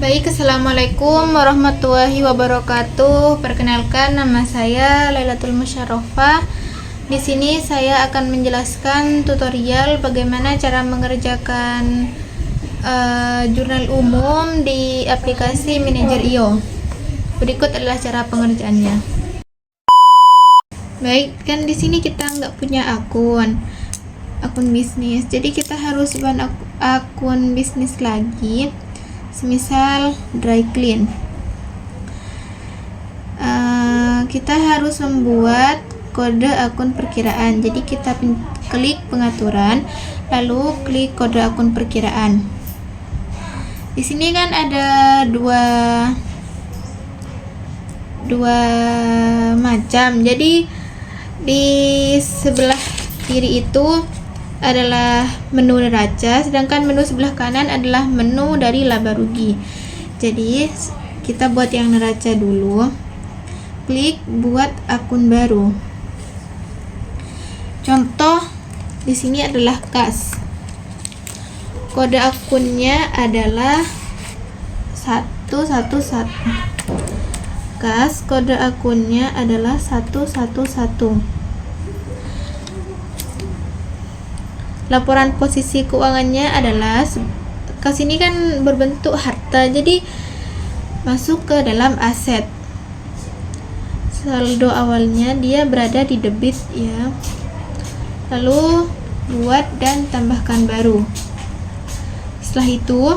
Baik, assalamualaikum warahmatullahi wabarakatuh. Perkenalkan, nama saya Lailatul Musyarrofah. Di sini saya akan menjelaskan tutorial bagaimana cara mengerjakan jurnal umum di aplikasi Manajer IO. Berikut adalah cara pengerjaannya. Baik, kan di sini kita nggak punya akun bisnis, jadi kita harus buat akun bisnis lagi. Semisal dry clean, kita harus membuat kode akun perkiraan. Jadi kita klik pengaturan, lalu klik kode akun perkiraan. Di sini kan ada dua macam. Jadi di sebelah kiri itu adalah menu neraca, sedangkan menu sebelah kanan adalah menu dari laba rugi. Jadi kita buat yang neraca dulu. Klik buat akun baru. Contoh di sini adalah kas. Kode akunnya adalah 111. Kas, kode akunnya adalah 111. Laporan posisi keuangannya adalah, kas ini kan berbentuk harta, jadi masuk ke dalam aset. Saldo awalnya dia berada di debit ya. Lalu buat dan tambahkan baru. Setelah itu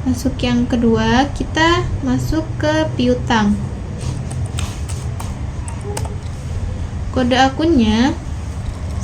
masuk yang kedua, kita masuk ke piutang. Kode akunnya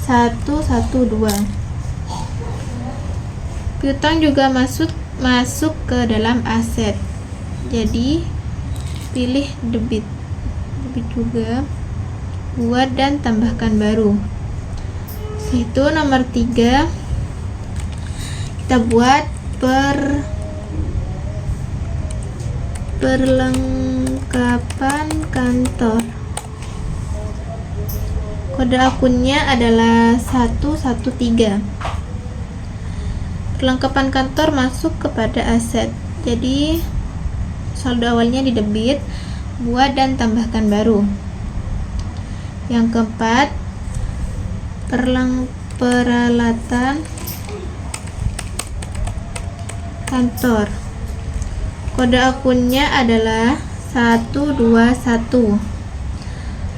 112. Piutang juga masuk ke dalam aset. Jadi pilih debit juga, buat dan tambahkan baru. Itu nomor 3, kita buat perlengkapan kantor. Kode akunnya adalah 113. Perlengkapan kantor masuk kepada aset. Jadi saldo awalnya di debit, buat dan tambahkan baru. Yang keempat, peralatan kantor. Kode akunnya adalah 121.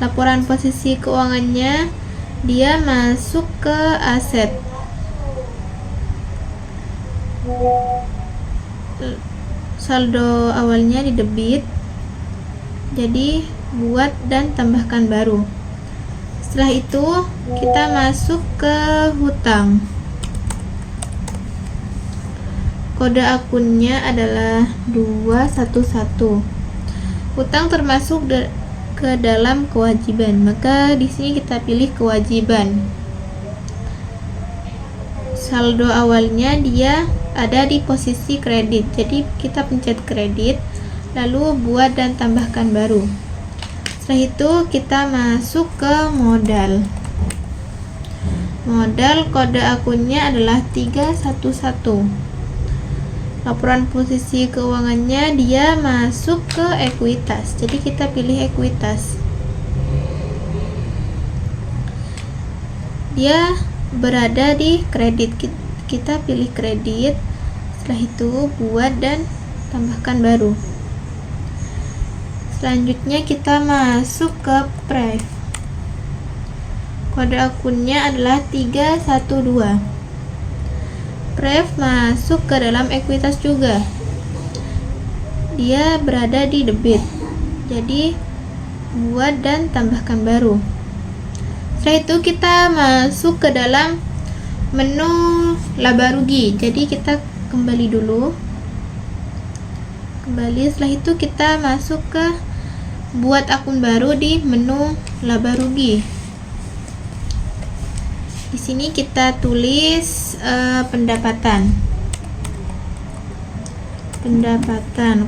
Laporan posisi keuangannya dia masuk ke aset. Saldo awalnya di debit, jadi buat dan tambahkan baru. Setelah itu kita masuk ke hutang. Kode akunnya adalah 211. Hutang termasuk ke dalam kewajiban, maka di sini kita pilih kewajiban. Saldo awalnya dia ada di posisi kredit, jadi kita pencet kredit, lalu buat dan tambahkan baru. Setelah itu kita masuk ke modal. Modal, kode akunnya adalah 311. Laporan posisi keuangannya dia masuk ke ekuitas, jadi kita pilih ekuitas. Dia berada di kredit, kita pilih kredit. Setelah itu buat dan tambahkan baru. Selanjutnya kita masuk ke pref. Kode akunnya adalah 312. Pref masuk ke dalam ekuitas juga. Dia berada di debit, jadi buat dan tambahkan baru. Setelah itu kita masuk ke dalam menu laba rugi. Jadi kita kembali dulu. Setelah itu kita masuk ke buat akun baru di menu laba rugi. Di sini kita tulis pendapatan.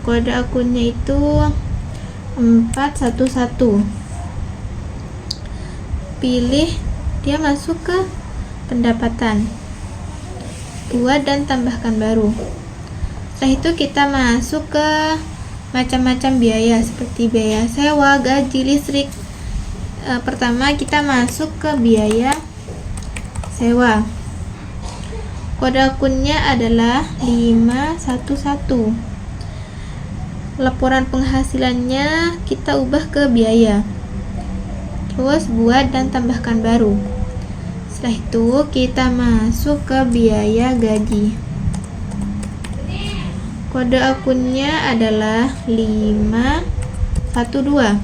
Kode akunnya itu 411. Pilih, dia masuk ke pendapatan. Buat dan tambahkan baru. Setelah itu kita masuk ke macam-macam biaya seperti biaya sewa, gaji, listrik. Pertama kita masuk ke biaya sewa. Kode akunnya adalah 511. Laporan penghasilannya kita ubah ke biaya. Terus buat dan tambahkan baru. Setelah itu kita masuk ke biaya gaji. Kode akunnya adalah 512.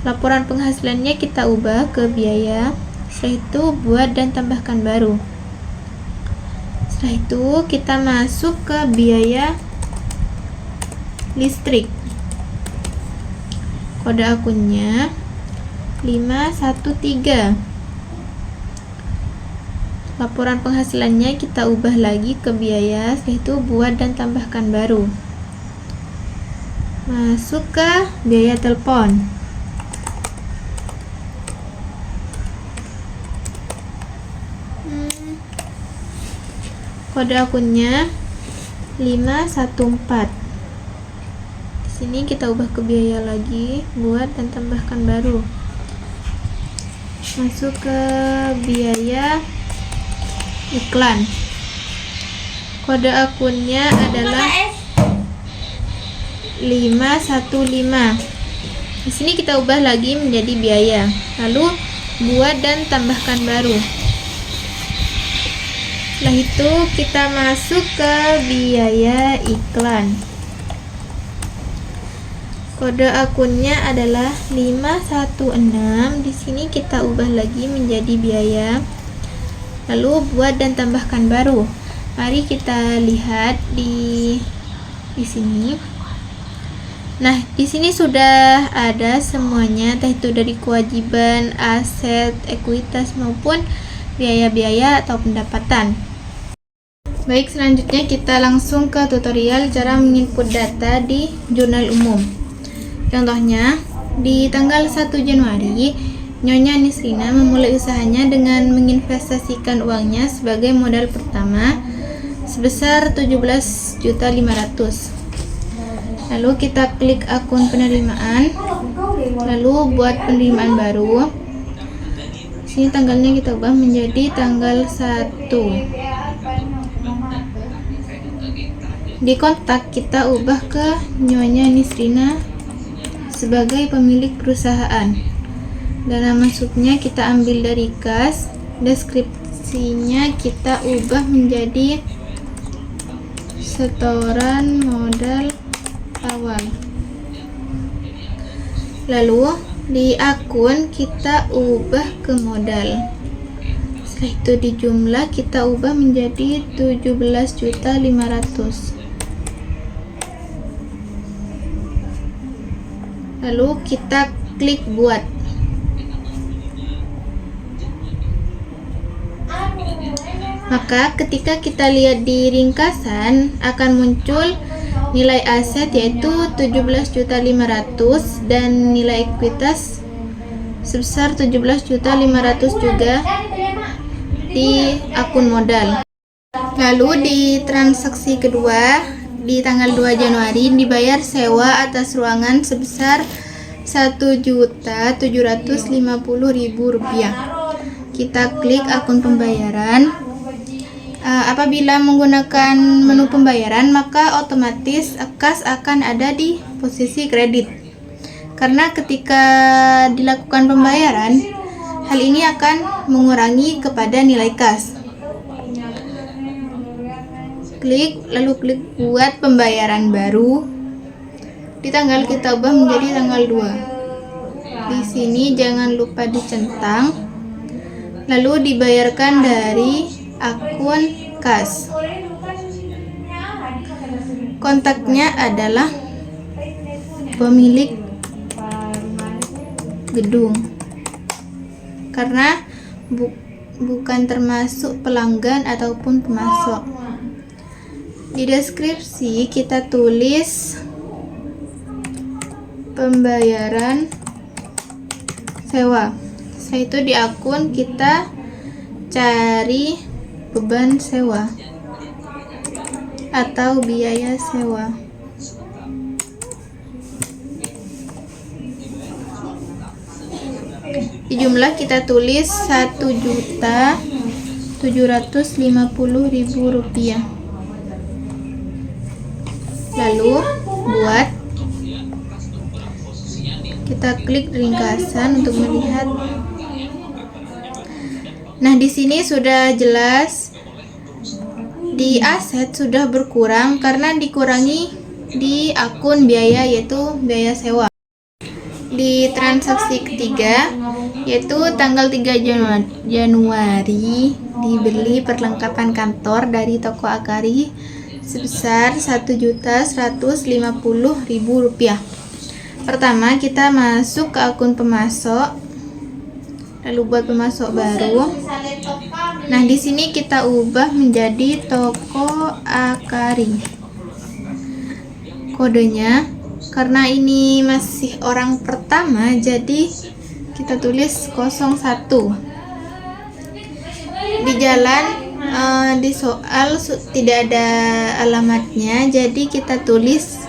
Laporan penghasilannya kita ubah ke biaya. Setelah itu buat dan tambahkan baru. Setelah itu kita masuk ke biaya listrik. Kode akunnya 513. Laporan penghasilannya kita ubah lagi ke biaya, setelah itu buat dan tambahkan baru. Masuk ke biaya telepon. Kode akunnya 514. Di sini kita ubah ke biaya lagi, buat dan tambahkan baru. Masuk ke biaya iklan. Kode akunnya adalah 515. Di sini kita ubah lagi menjadi biaya, lalu buat dan tambahkan baru. Setelah itu kita masuk ke biaya iklan. Kode akunnya adalah 516. Di sini kita ubah lagi menjadi biaya, lalu buat dan tambahkan baru. Mari kita lihat di sini. Nah, di sini sudah ada semuanya, entah itu dari kewajiban, aset, ekuitas maupun biaya-biaya atau pendapatan. Baik, selanjutnya kita langsung ke tutorial cara menginput data di jurnal umum. Contohnya, di tanggal 1 Januari, Nyonya Nisrina memulai usahanya dengan menginvestasikan uangnya sebagai modal pertama sebesar 17.500.000. Lalu kita klik akun penerimaan, lalu buat penerimaan baru. Sini tanggalnya kita ubah menjadi tanggal 1. Di kontak kita ubah ke Nyonya Nisrina sebagai pemilik perusahaan. Dana masuknya kita ambil dari kas. Deskripsinya kita ubah menjadi setoran modal awal. Lalu di akun kita ubah ke modal. Setelah itu di jumlah kita ubah menjadi 17.500.000. Lalu kita klik buat. Maka ketika kita lihat di ringkasan akan muncul nilai aset yaitu 17.500.000 dan nilai ekuitas sebesar 17.500.000 juga di akun modal. Lalu di transaksi kedua di tanggal 2 Januari dibayar sewa atas ruangan sebesar Rp1.750.000. Kita klik akun pembayaran. Apabila menggunakan menu pembayaran, maka otomatis kas akan ada di posisi kredit. Karena ketika dilakukan pembayaran, hal ini akan mengurangi kepada nilai kas. Lalu klik buat pembayaran baru. Di tanggal kita ubah menjadi tanggal 2. Di sini jangan lupa dicentang. Lalu dibayarkan dari akun kas. Kontaknya adalah pemilik gedung karena bukan termasuk pelanggan ataupun pemasok. Di deskripsi kita tulis pembayaran sewa. Setelah itu di akun kita cari beban sewa. atau biaya sewa. Di jumlah kita tulis Rp1.750.000. Lalu buat, kita klik ringkasan untuk melihat. Nah, di sini sudah jelas di aset sudah berkurang karena dikurangi di akun biaya, yaitu biaya sewa. Di transaksi ketiga, yaitu tanggal 3 Januari dibeli perlengkapan kantor dari toko Akari sebesar Rp1.150.000. Pertama, kita masuk ke akun pemasok, lalu buat pemasok baru. Nah, di sini kita ubah menjadi toko Akari. Kodenya, karena ini masih orang pertama, jadi kita tulis 01. Di jalan, di soal tidak ada alamatnya, jadi kita tulis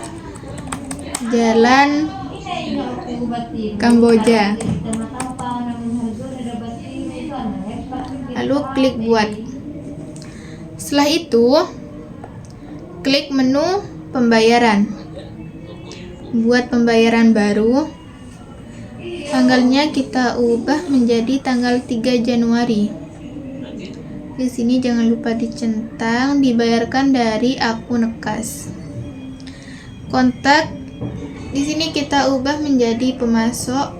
Jalan Kamboja. Lalu klik buat. Setelah itu, klik menu pembayaran. Buat pembayaran baru. Tanggalnya kita ubah menjadi tanggal 3 Januari. Di sini jangan lupa dicentang, dibayarkan dari akun kas. Kontak di sini kita ubah menjadi pemasok,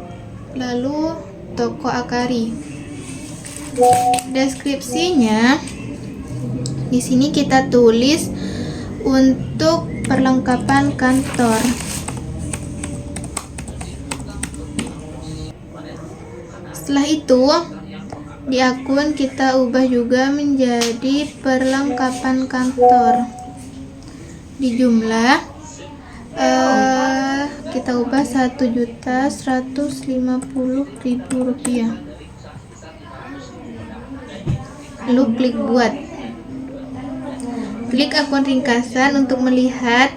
lalu toko Akari. Deskripsinya di sini kita tulis untuk perlengkapan kantor. Setelah itu, di akun kita ubah juga menjadi perlengkapan kantor. Di jumlah kita ubah Rp1.150.000. Lalu klik buat. Klik akun ringkasan untuk melihat.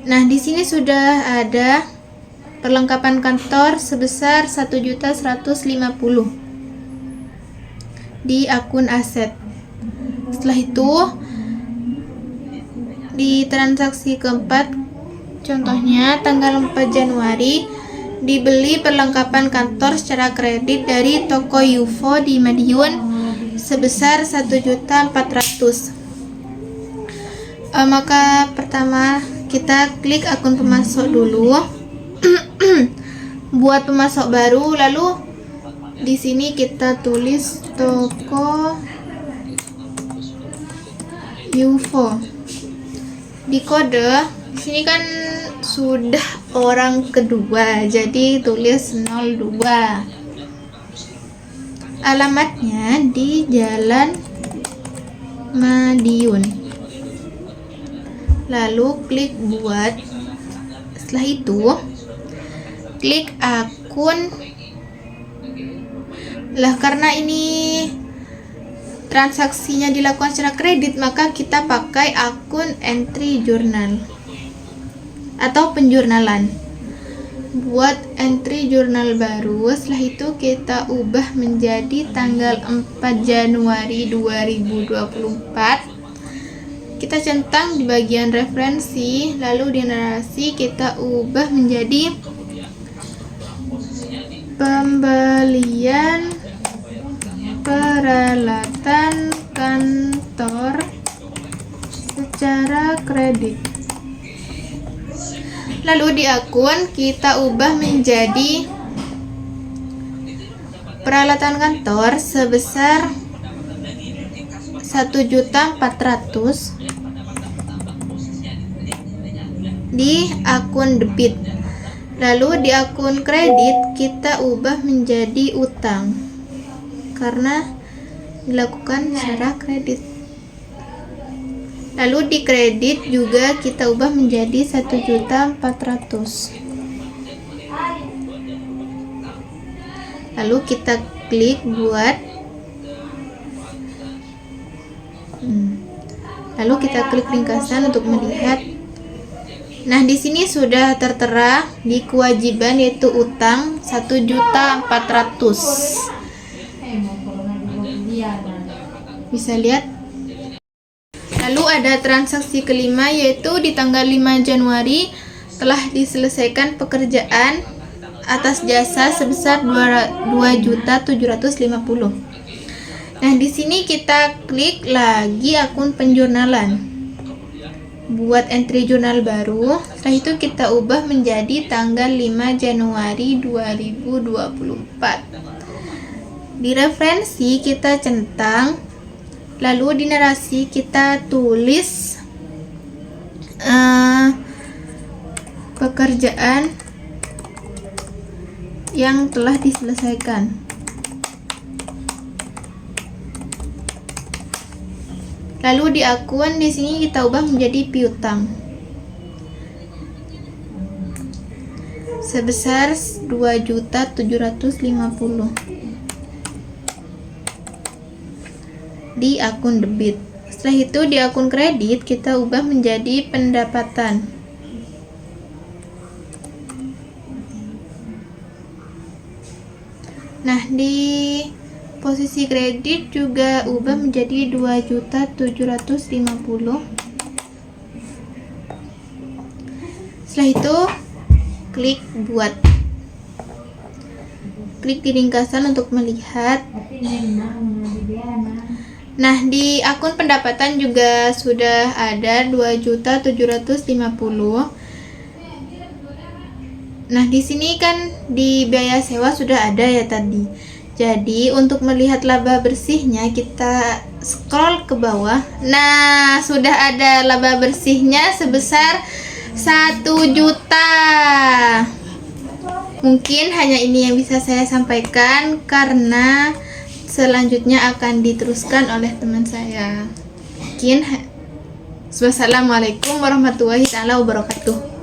Nah, di sini sudah ada perlengkapan kantor sebesar Rp1.150.000 di akun aset. Setelah itu, di transaksi keempat, contohnya tanggal 4 Januari dibeli perlengkapan kantor secara kredit dari toko UFO di Madiun sebesar Rp1.400.000. Maka pertama kita klik akun pemasok dulu. Buat pemasok baru, lalu di sini kita tulis toko UFO. Di kode di sini kan sudah orang kedua, jadi tulis 02. Alamatnya di Jalan Madiun. Lalu klik buat. Setelah itu, klik akun. Lah, karena ini transaksinya dilakukan secara kredit, maka kita pakai akun entry journal atau penjurnalan. Buat entry jurnal baru, setelah itu kita ubah menjadi tanggal 4 Januari 2024. Kita centang di bagian referensi, lalu di narasi kita ubah menjadi pembelian peralatan kantor secara kredit. Lalu di akun kita ubah menjadi peralatan kantor sebesar Rp1.400.000 di akun debit. Lalu di akun kredit kita ubah menjadi utang karena dilakukan secara kredit. Lalu di kredit juga kita ubah menjadi Rp1.400.000. Lalu kita klik buat. Lalu kita klik ringkasan untuk melihat. Nah, di sini sudah tertera di kewajiban yaitu utang 1.400.000. Bisa lihat. Lalu ada transaksi kelima yaitu di tanggal 5 Januari telah diselesaikan pekerjaan atas jasa sebesar 2.750.000. Nah, di sini kita klik lagi akun penjurnalan. Buat entry jurnal baru. Setelah itu kita ubah menjadi tanggal 5 Januari 2024. Di referensi kita centang, lalu di narasi kita tulis pekerjaan yang telah diselesaikan. Lalu di akun di sini kita ubah menjadi piutang sebesar 2.750.000 di akun debit. Setelah itu di akun kredit kita ubah menjadi pendapatan. Nah, di posisi kredit juga ubah menjadi 2.750.000. Setelah itu klik buat. Klik di ringkasan untuk melihat. Nah, di akun pendapatan juga sudah ada 2.750.000. Nah, di sini kan di biaya sewa sudah ada ya tadi. Jadi untuk melihat laba bersihnya kita scroll ke bawah. Nah, sudah ada laba bersihnya sebesar 1 juta. Mungkin hanya ini yang bisa saya sampaikan karena selanjutnya akan diteruskan oleh teman saya. Wassalamualaikum warahmatullahi wabarakatuh.